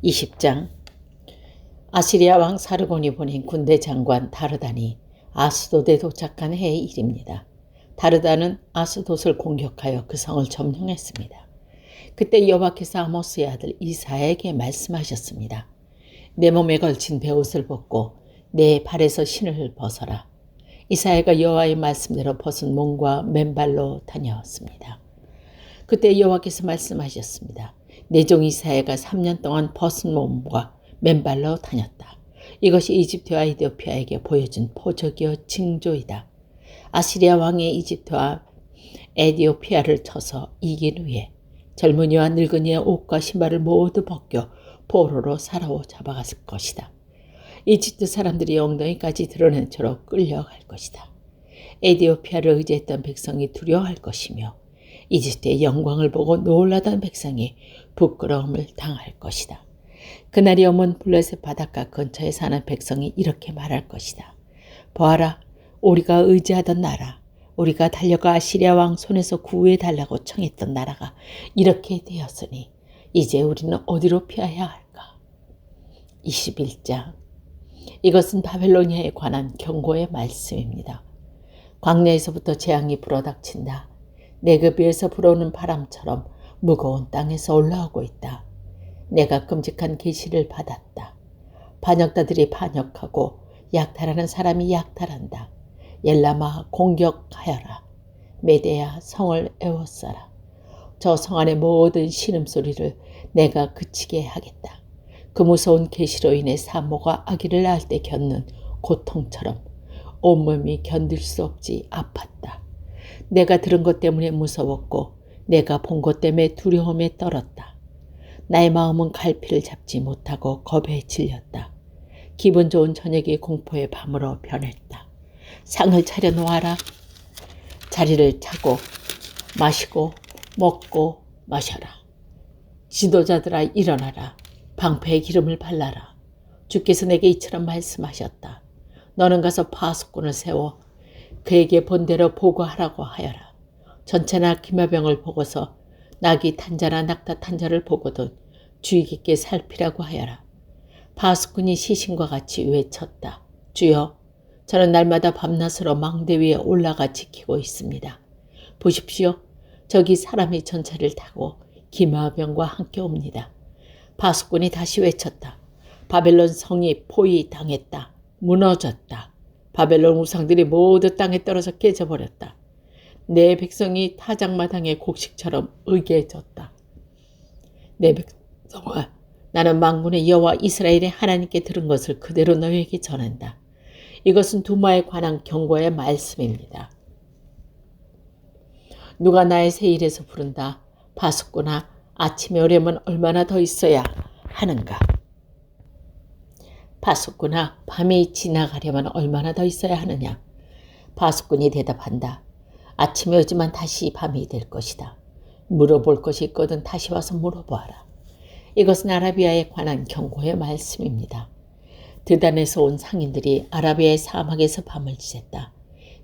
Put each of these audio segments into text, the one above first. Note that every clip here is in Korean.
20장. 아시리아 왕 사르곤이 보낸 군대 장관 다르단이 아스돗에 도착한 해의 일입니다. 다르단은 아스돗을 공격하여 그 성을 점령했습니다. 그때 여호와께서 아모스의 아들 이사야에게 말씀하셨습니다. 내 몸에 걸친 베옷을 벗고 내 발에서 신을 벗어라. 이사야가 여호와의 말씀대로 벗은 몸과 맨발로 다녔습니다. 그때 여호와께서 말씀하셨습니다. 내 종 이사야가 3년 동안 벗은 몸과 맨발로 다녔다. 이것이 이집트와 에티오피아에게 보여준 표적이요 징조이다. 아시리아 왕의 이집트와 에티오피아를 쳐서 이긴 후에 젊은이와 늙은이의 옷과 신발을 모두 벗겨 포로로 사로잡아갔을 것이다. 이집트 사람들이 엉덩이까지 드러낸 채로 끌려갈 것이다. 에티오피아를 의지했던 백성이 두려워할 것이며 이집트의 영광을 보고 놀라던 백성이 부끄러움을 당할 것이다. 그날이 오면 블레셋 바닷가 근처에 사는 백성이 이렇게 말할 것이다. 보아라, 우리가 의지하던 나라, 우리가 달려가 아시리아 왕 손에서 구해달라고 청했던 나라가 이렇게 되었으니 이제 우리는 어디로 피해야 할까? 21장. 이것은 바벨로니아에 관한 경고의 말씀입니다. 광야에서부터 재앙이 불어닥친다. 내급 위에서 불어오는 바람처럼 무거운 땅에서 올라오고 있다. 내가 끔찍한 계시를 받았다. 반역자들이 반역하고 약탈하는 사람이 약탈한다. 엘라마 공격하여라. 메대야 성을 에워싸라. 저 성 안의 모든 신음소리를 내가 그치게 하겠다. 그 무서운 계시로 인해 산모가 아기를 낳을 때 겪는 고통처럼 온몸이 견딜 수 없이 아팠다. 내가 들은 것 때문에 무서웠고 내가 본 것 때문에 두려움에 떨었다. 나의 마음은 갈피를 잡지 못하고 겁에 질렸다. 기분 좋은 저녁이 공포의 밤으로 변했다. 상을 차려 놓아라. 자리를 차고 마시고 먹고 마셔라. 지도자들아 일어나라. 방패에 기름을 발라라. 주께서 내게 이처럼 말씀하셨다. 너는 가서 파수꾼을 세워 그에게 본대로 보고하라고 하여라. 전차나 기마병을 보고서 낙이 탄자나 낙타 탄자를 보고도 주의 깊게 살피라고 하여라. 파수꾼이 시신과 같이 외쳤다. 주여, 저는 날마다 밤낮으로 망대 위에 올라가 지키고 있습니다. 보십시오. 저기 사람이 전차를 타고 기마병과 함께 옵니다. 파수꾼이 다시 외쳤다. 바벨론 성이 포위당했다. 무너졌다. 바벨론 우상들이 모두 땅에 떨어져 깨져버렸다. 내 백성이 타작마당의 곡식처럼 의개해졌다. 내 백성아, 나는 만군의 여호와 이스라엘의 하나님께 들은 것을 그대로 너희에게 전한다. 이것은 두마에 관한 경고의 말씀입니다. 누가 나의 세일에서 부른다. 파수꾼아, 아침에 오려면 얼마나 더 있어야 하는가? 파수꾼아, 밤이 지나가려면 얼마나 더 있어야 하느냐? 파수꾼이 대답한다. 아침에 오지만 다시 밤이 될 것이다. 물어볼 것이 있거든 다시 와서 물어보아라. 이것은 아라비아에 관한 경고의 말씀입니다. 드단에서 온 상인들이 아라비아의 사막에서 밤을 지샜다.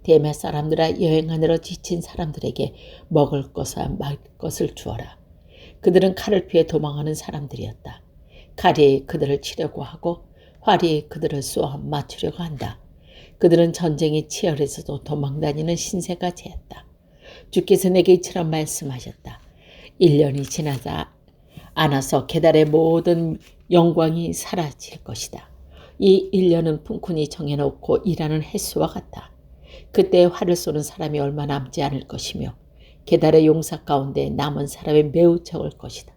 대마 사람들아, 여행하느라 지친 사람들에게 먹을 것과 말 것을 주어라. 그들은 칼을 피해 도망하는 사람들이었다. 칼이 그들을 치려고 하고 활이 그들을 쏘아 맞추려고 한다. 그들은 전쟁이 치열해서도 도망다니는 신세가 되었다. 주께서 내게 이처럼 말씀하셨다. 1년이 지나지 않아서 게달의 모든 영광이 사라질 것이다. 이 1년은 품꾼이 정해놓고 일하는 횟수와 같다. 그때 활을 쏘는 사람이 얼마 남지 않을 것이며 게달의 용사 가운데 남은 사람이 매우 적을 것이다.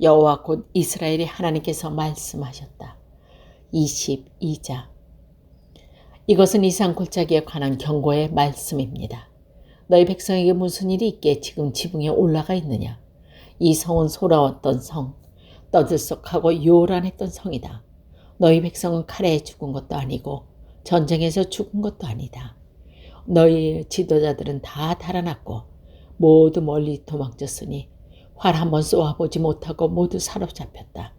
여호와 곧 이스라엘의 하나님께서 말씀하셨다. 22장. 이것은 이상 골짜기에 관한 경고의 말씀입니다. 너희 백성에게 무슨 일이 있게 지금 지붕에 올라가 있느냐? 이 성은 소라웠던 성, 떠들썩하고 요란했던 성이다. 너희 백성은 칼에 죽은 것도 아니고 전쟁에서 죽은 것도 아니다. 너희 지도자들은 다 달아났고 모두 멀리 도망쳤으니 활 한번 쏘아보지 못하고 모두 사로잡혔다.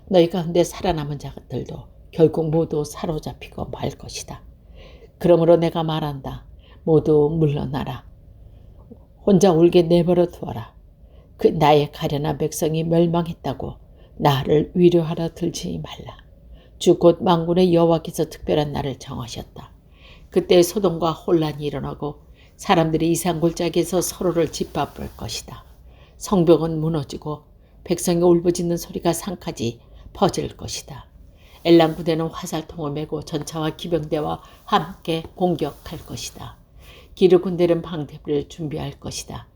너희 가운데 살아남은 자들도 결국 모두 사로잡히고 말 것이다. 그러므로 내가 말한다. 모두 물러나라. 혼자 울게 내버려 두어라. 그 나의 가련한 백성이 멸망했다고 나를 위로하러 들지 말라. 주 곧 만군의 여호와께서 특별한 날을 정하셨다. 그때 소동과 혼란이 일어나고 사람들이 이산골짜기에서 서로를 짓밟을 것이다. 성벽은 무너지고 백성이 울부짖는 소리가 산까지 퍼질 것이다. 엘람 부대는 화살통을 메고 전차와 기병대와 함께 공격할 것이다. 기르 군대는 방패를 준비할 것이다.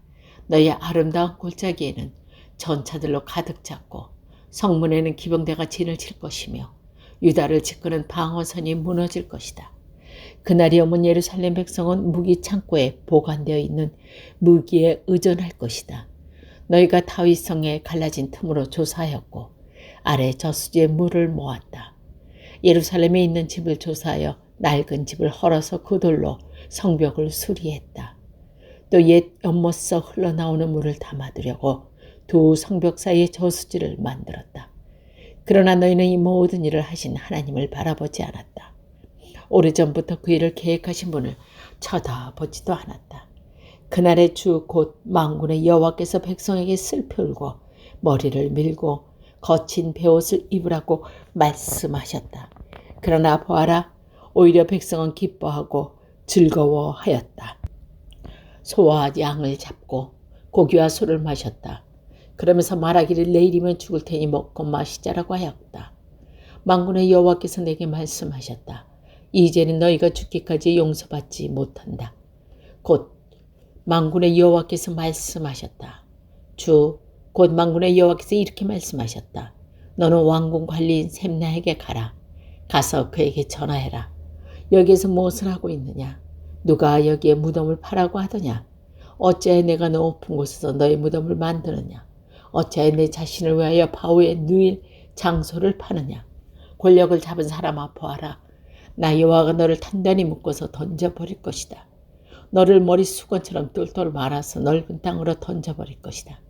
너희 아름다운 골짜기에는 전차들로 가득 찼고 성문에는 기병대가 진을 칠 것이며 유다를 지키는 방어선이 무너질 것이다. 그날이 오면 예루살렘 백성은 무기 창고에 보관되어 있는 무기에 의존할 것이다. 너희가 다윗 성에 갈라진 틈으로 조사하였고 아래 저수지에 물을 모았다. 예루살렘에 있는 집을 조사하여 낡은 집을 헐어서 그 돌로 성벽을 수리했다. 또 옛 연못서 흘러나오는 물을 담아두려고 두 성벽 사이에 저수지를 만들었다. 그러나 너희는 이 모든 일을 하신 하나님을 바라보지 않았다. 오래전부터 그 일을 계획하신 분을 쳐다보지도 않았다. 그날의 주 곧 만군의 여호와께서 백성에게 슬피 울고 머리를 밀고 거친 베옷을 입으라고 말씀하셨다. 그러나 보아라, 오히려 백성은 기뻐하고 즐거워하였다. 소와 양을 잡고 고기와 술을 마셨다. 그러면서 말하기를 내일이면 죽을 테니 먹고 마시자라고 하였다. 만군의 여호와께서 내게 말씀하셨다. 이제는 너희가 죽기까지 용서받지 못한다. 곧 만군의 여호와께서 말씀하셨다. 곧 만군의 여호와께서 이렇게 말씀하셨다. 너는 왕궁 관리인 셈나에게 가라. 가서 그에게 전하해라. 여기에서 무엇을 하고 있느냐? 누가 여기에 무덤을 파라고 하더냐? 어찌하여 내가 높은 곳에서 너의 무덤을 만드느냐? 어찌하여 내 자신을 위하여 바위에 누일 장소를 파느냐? 권력을 잡은 사람아 보아라. 나 여호와가 너를 단단히 묶어서 던져버릴 것이다. 너를 머리 수건처럼 똘똘 말아서 넓은 땅으로 던져버릴 것이다.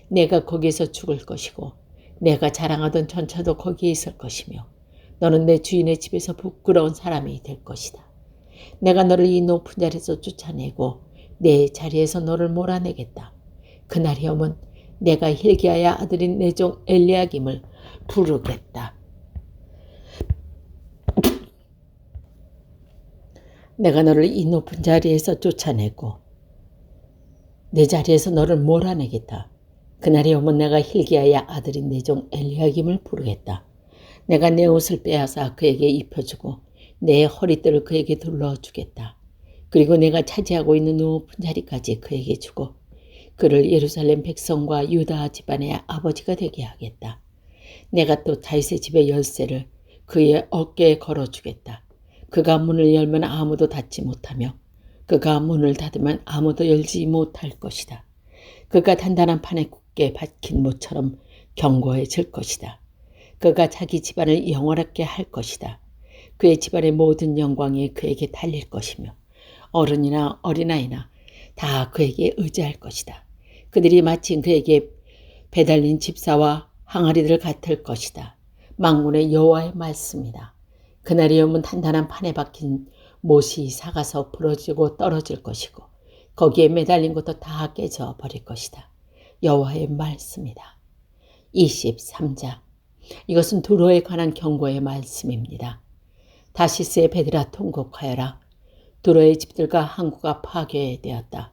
내가 거기에서 죽을 것이고 내가 자랑하던 전차도 거기에 있을 것이며 너는 내 주인의 집에서 부끄러운 사람이 될 것이다. 내가 너를 이 높은 자리에서 쫓아내고 내 자리에서 너를 몰아내겠다. 그날이 오면 내가 hilkiah 아들인 내 종 엘리야김을 부르겠다. 내가 너를 이 높은 자리에서 쫓아내고 내 자리에서 너를 몰아내겠다. 그날이 오면 내가 hilkiah 아들인 내 종 엘리야김을 부르겠다. 내가 내 옷을 빼앗아 그에게 입혀주고 내 허리띠를 그에게 둘러주겠다. 그리고 내가 차지하고 있는 높은 자리까지 그에게 주고 그를 예루살렘 백성과 유다 집안의 아버지가 되게 하겠다. 내가 또 다윗의 집의 열쇠를 그의 어깨에 걸어주겠다. 그가 문을 열면 아무도 닫지 못하며 그가 문을 닫으면 아무도 열지 못할 것이다. 그가 단단한 판에 굳게 박힌 모처럼 견고해질 것이다. 그가 자기 집안을 영원하게 할 것이다. 그의 집안의 모든 영광이 그에게 달릴 것이며 어른이나 어린아이나 다 그에게 의지할 것이다. 그들이 마치 그에게 배달린 집사와 항아리들 같을 것이다. 만군의 여호와의 말씀이다. 그날이 오면 단단한 판에 박힌 못이 삭아서 부러지고 떨어질 것이고 거기에 매달린 것도 다 깨져 버릴 것이다. 여호와의 말씀이다. 23장. 이것은 두로에 관한 경고의 말씀입니다. 다시스의 베드라 통곡하여라. 두로의 집들과 항구가 파괴되었다.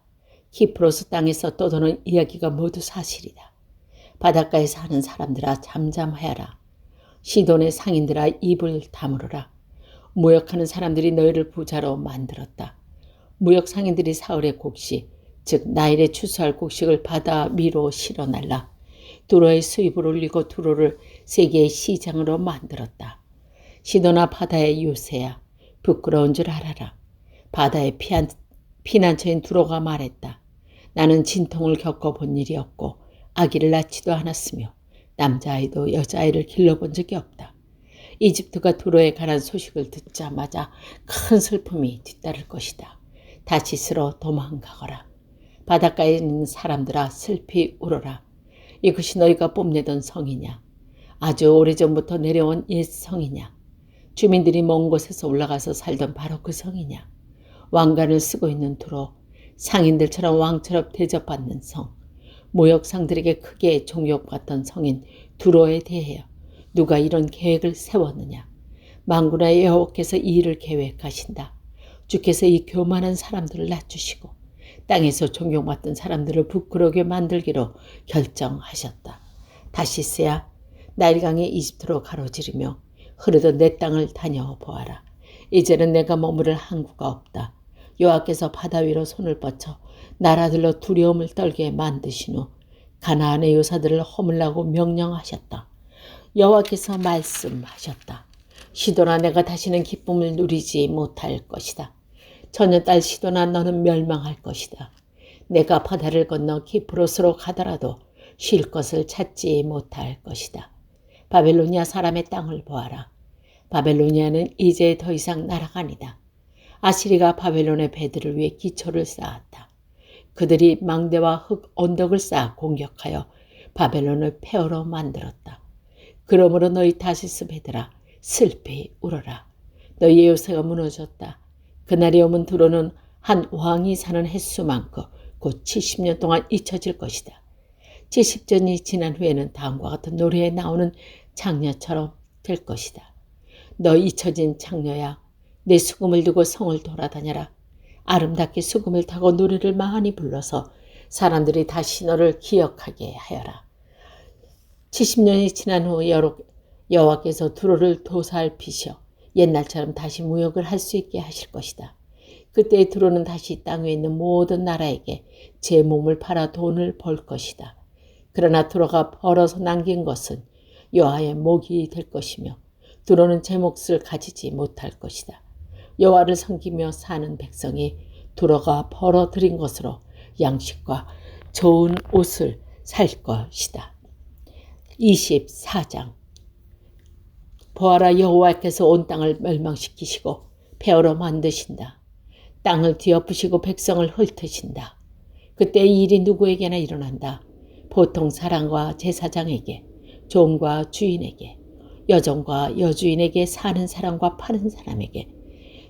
키프로스 땅에서 떠도는 이야기가 모두 사실이다. 바닷가에 사는 사람들아 잠잠하여라. 시돈의 상인들아 입을 다물어라. 무역하는 사람들이 너희를 부자로 만들었다. 무역 상인들이 사흘의 곡식, 즉 나일에 추수할 곡식을 바다 위로 실어 날라 두로의 수입을 올리고 두로를 세계의 시장으로 만들었다. 시도나 바다의 요새야 부끄러운 줄 알아라. 바다의 피난처인 두로가 말했다. 나는 진통을 겪어본 일이 없고 아기를 낳지도 않았으며 남자아이도 여자아이를 길러본 적이 없다. 이집트가 두로에 관한 소식을 듣자마자 큰 슬픔이 뒤따를 것이다. 다시스로 도망가거라. 바닷가에 있는 사람들아 슬피 울어라. 이것이 너희가 뽐내던 성이냐? 아주 오래전부터 내려온 옛 성이냐? 주민들이 먼 곳에서 올라가서 살던 바로 그 성이냐? 왕관을 쓰고 있는 두로, 상인들처럼 왕처럼 대접받는 성, 무역상들에게 크게 종욕받던 성인 두로에 대하여 누가 이런 계획을 세웠느냐. 만군의 여호와께서 이 일을 계획하신다. 주께서 이 교만한 사람들을 낮추시고 땅에서 존경받던 사람들을 부끄러게 만들기로 결정하셨다. 다시스야, 나일강이 이집트로 가로지르며 흐르던 내 땅을 다녀보아라. 이제는 내가 머무를 항구가 없다. 여호와께서 바다 위로 손을 뻗쳐 나라들로 두려움을 떨게 만드신 후 가나안의 요사들을 허물라고 명령하셨다. 여호와께서 말씀하셨다. 시도나 내가 다시는 기쁨을 누리지 못할 것이다. 처녀딸 시도나 너는 멸망할 것이다. 내가 바다를 건너 키프로스로 가더라도 쉴 것을 찾지 못할 것이다. 바벨로니아 사람의 땅을 보아라. 바벨로니아는 이제 더 이상 나라가 아니다. 아시리가 바벨론의 배들을 위해 기초를 쌓았다. 그들이 망대와 흙 언덕을 쌓아 공격하여 바벨론을 폐허로 만들었다. 그러므로 너희 다시스 배들아 슬피 울어라. 너희의 요새가 무너졌다. 그날이 오면 두로는 한 왕이 사는 횟수만큼 곧 70년 동안 잊혀질 것이다. 70년이 지난 후에는 다음과 같은 노래에 나오는 장녀처럼 될 것이다. 너 잊혀진 장녀야, 내 수금을 두고 성을 돌아다녀라. 아름답게 수금을 타고 노래를 많이 불러서 사람들이 다시 너를 기억하게 하여라. 70년이 지난 후 여호와께서 두로를 도살피셔 옛날처럼 다시 무역을 할 수 있게 하실 것이다. 그때 두로는 다시 땅 위에 있는 모든 나라에게 제 몸을 팔아 돈을 벌 것이다. 그러나 두로가 벌어서 남긴 것은 여호와의 목이 될 것이며 두로는 제 몫을 가지지 못할 것이다. 여호와를 섬기며 사는 백성이 두로가 벌어들인 것으로 양식과 좋은 옷을 살 것이다. 24장. 보아라, 여호와께서 온 땅을 멸망시키시고 폐허로 만드신다. 땅을 뒤엎으시고 백성을 훑으신다. 그때 이 일이 누구에게나 일어난다. 보통 사람과 제사장에게, 종과 주인에게, 여종과 여주인에게, 사는 사람과 파는 사람에게,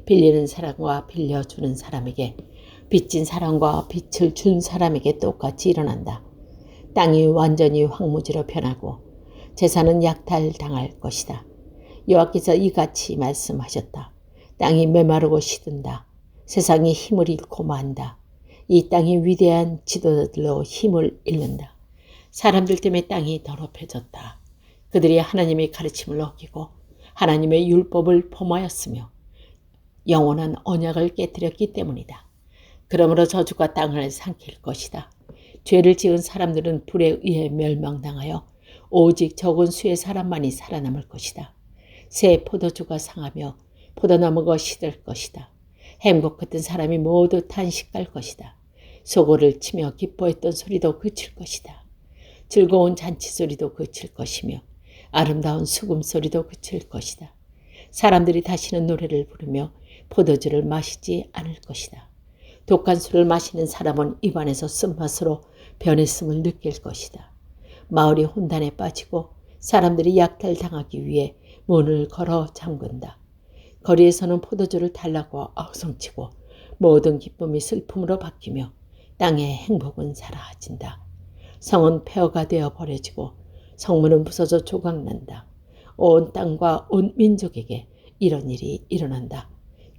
빌리는 사람과 빌려주는 사람에게, 빚진 사람과 빚을 준 사람에게 똑같이 일어난다. 땅이 완전히 황무지로 변하고 재산은 약탈당할 것이다. 여호와께서 이같이 말씀하셨다. 땅이 메마르고 시든다. 세상이 힘을 잃고 만다. 이 땅이 위대한 지도자들로 힘을 잃는다. 사람들 때문에 땅이 더럽혀졌다. 그들이 하나님의 가르침을 어기고 하나님의 율법을 범하였으며 영원한 언약을 깨뜨렸기 때문이다. 그러므로 저주가 땅을 삼킬 것이다. 죄를 지은 사람들은 불에 의해 멸망당하여 오직 적은 수의 사람만이 살아남을 것이다. 새 포도주가 상하며 포도나무가 시들 것이다. 행복했던 사람이 모두 탄식할 것이다. 소고를 치며 기뻐했던 소리도 그칠 것이다. 즐거운 잔치 소리도 그칠 것이며 아름다운 수금 소리도 그칠 것이다. 사람들이 다시는 노래를 부르며 포도주를 마시지 않을 것이다. 독한 술을 마시는 사람은 입안에서 쓴맛으로 변했음을 느낄 것이다. 마을이 혼란에 빠지고 사람들이 약탈당하기 위해 문을 걸어 잠근다. 거리에서는 포도주를 달라고 아우성치고 모든 기쁨이 슬픔으로 바뀌며 땅의 행복은 사라진다. 성은 폐허가 되어 버려지고 성문은 부서져 조각난다. 온 땅과 온 민족에게 이런 일이 일어난다.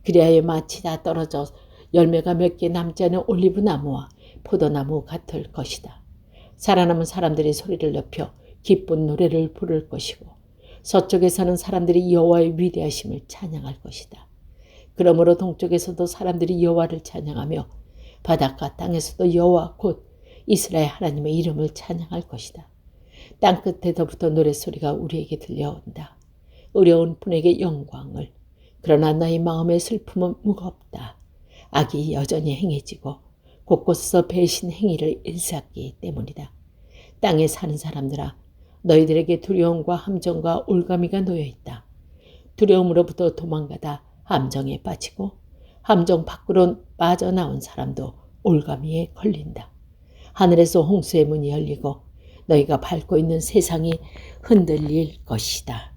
그리하여 마치 다 떨어져 열매가 몇 개 남지 않은 올리브 나무와 포도나무 같을 것이다. 살아남은 사람들이 소리를 높여 기쁜 노래를 부를 것이고 서쪽에서는 사람들이 여호와의 위대하심을 찬양할 것이다. 그러므로 동쪽에서도 사람들이 여호와를 찬양하며 바닷가 땅에서도 여호와 곧 이스라엘 하나님의 이름을 찬양할 것이다. 땅끝에서부터 노랫소리가 우리에게 들려온다. 어려운 분에게 영광을. 그러나 너희 마음의 슬픔은 무겁다. 악이 여전히 행해지고 곳곳에서 배신 행위를 일삼기 때문이다. 땅에 사는 사람들아, 너희들에게 두려움과 함정과 올가미가 놓여있다. 두려움으로부터 도망가다 함정에 빠지고 함정 밖으로 빠져나온 사람도 올가미에 걸린다. 하늘에서 홍수의 문이 열리고 너희가 밟고 있는 세상이 흔들릴 것이다.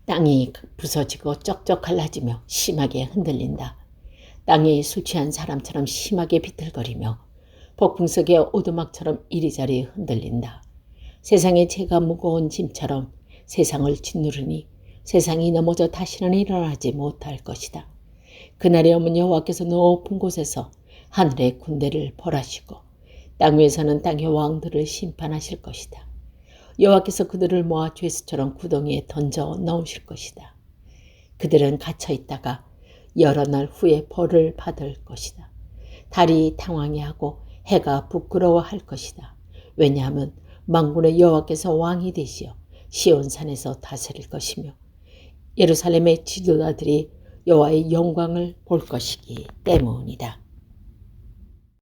땅이 부서지고 쩍쩍 갈라지며 심하게 흔들린다. 땅이 술 취한 사람처럼 심하게 비틀거리며 폭풍 속의 오두막처럼 이리저리 흔들린다. 세상의 죄가 무거운 짐처럼 세상을 짓누르니 세상이 넘어져 다시는 일어나지 못할 것이다. 그날에 오면 여호와께서 높은 곳에서 하늘의 군대를 벌하시고 땅 위에서는 땅의 왕들을 심판하실 것이다. 여호와께서 그들을 모아 죄수처럼 구덩이에 던져 넣으실 것이다. 그들은 갇혀 있다가 여러 날 후에 벌을 받을 것이다. 달이 당황해하고 해가 부끄러워할 것이다. 왜냐하면 만군의 여호와께서 왕이 되시어 시온산에서 다스릴 것이며 예루살렘의 지도자들이 여호와의 영광을 볼 것이기 때문이다.